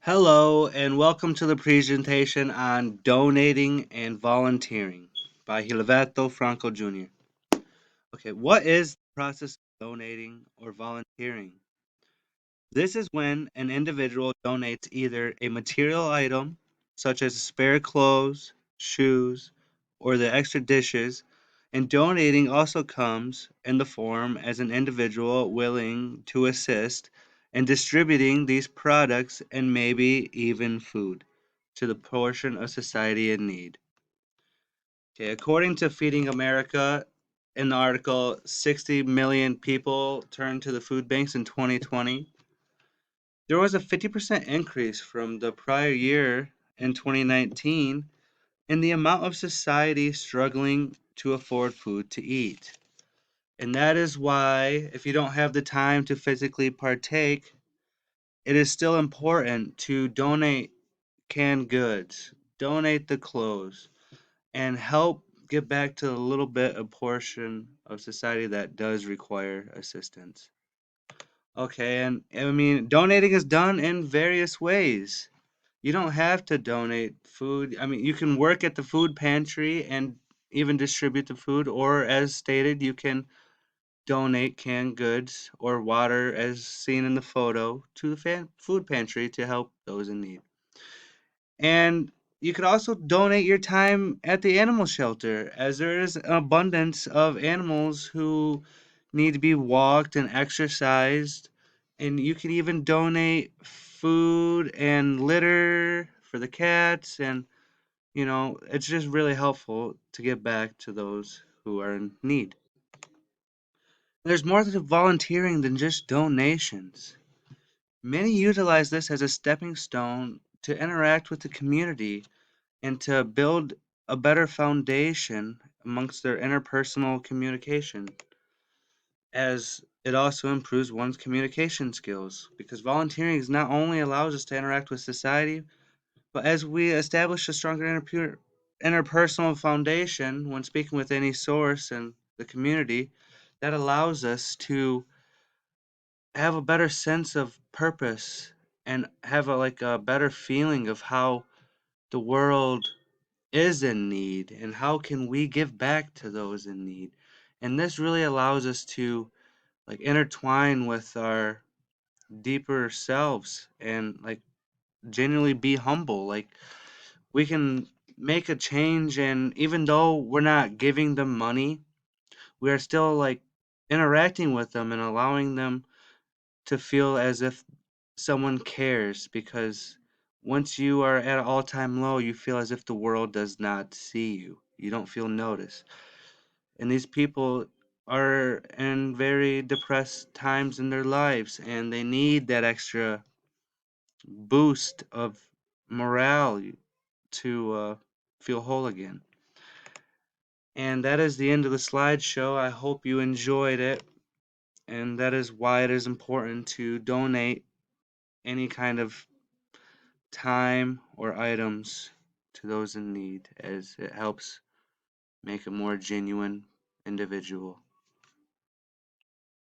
Hello, and welcome to the presentation on donating and volunteering by Gilberto Franco Jr. Okay, what is the process of donating or volunteering? This is when an individual donates either a material item, such as spare clothes, shoes, or the extra dishes, and donating also comes in the form as an individual willing to assist in distributing these products and maybe even food to the portion of society in need. Okay, according to Feeding America, in the article, 60 million people turned to the food banks in 2020. There was a 50% increase from the prior year in 2019 in the amount of society struggling to afford food to eat. And that is why, if you don't have the time to physically partake, it is still important to donate canned goods, donate the clothes, and help get back to a little bit of portion of society that does require assistance. Okay, and I mean, donating is done in various ways. You don't have to donate food. I mean, you can work at the food pantry and even distribute the food, or as stated, you can donate canned goods or water, as seen in the photo, to the food pantry to help those in need. And you could also donate your time at the animal shelter, as there is an abundance of animals who need to be walked and exercised. And you can even donate food and litter for the cats. And, it's just really helpful to give back to those who are in need. There's more to volunteering than just donations. Many utilize this as a stepping stone to interact with the community and to build a better foundation amongst their interpersonal communication, as it also improves one's communication skills, because volunteering is not only allows us to interact with society, but as we establish a stronger interpersonal foundation when speaking with any source in the community, that allows us to have a better sense of purpose and have a better feeling of how the world is in need and how can we give back to those in need. And this really allows us to intertwine with our deeper selves and genuinely be humble. We can make a change, and even though we're not giving them money, we are still interacting with them and allowing them to feel as if someone cares, because once you are at an all-time low, you feel as if the world does not see you. You don't feel noticed. And these people are in very depressed times in their lives, and they need that extra boost of morale to feel whole again. And that is the end of the slideshow. I hope you enjoyed it, and that is why it is important to donate any kind of time or items to those in need, as it helps make a more genuine individual.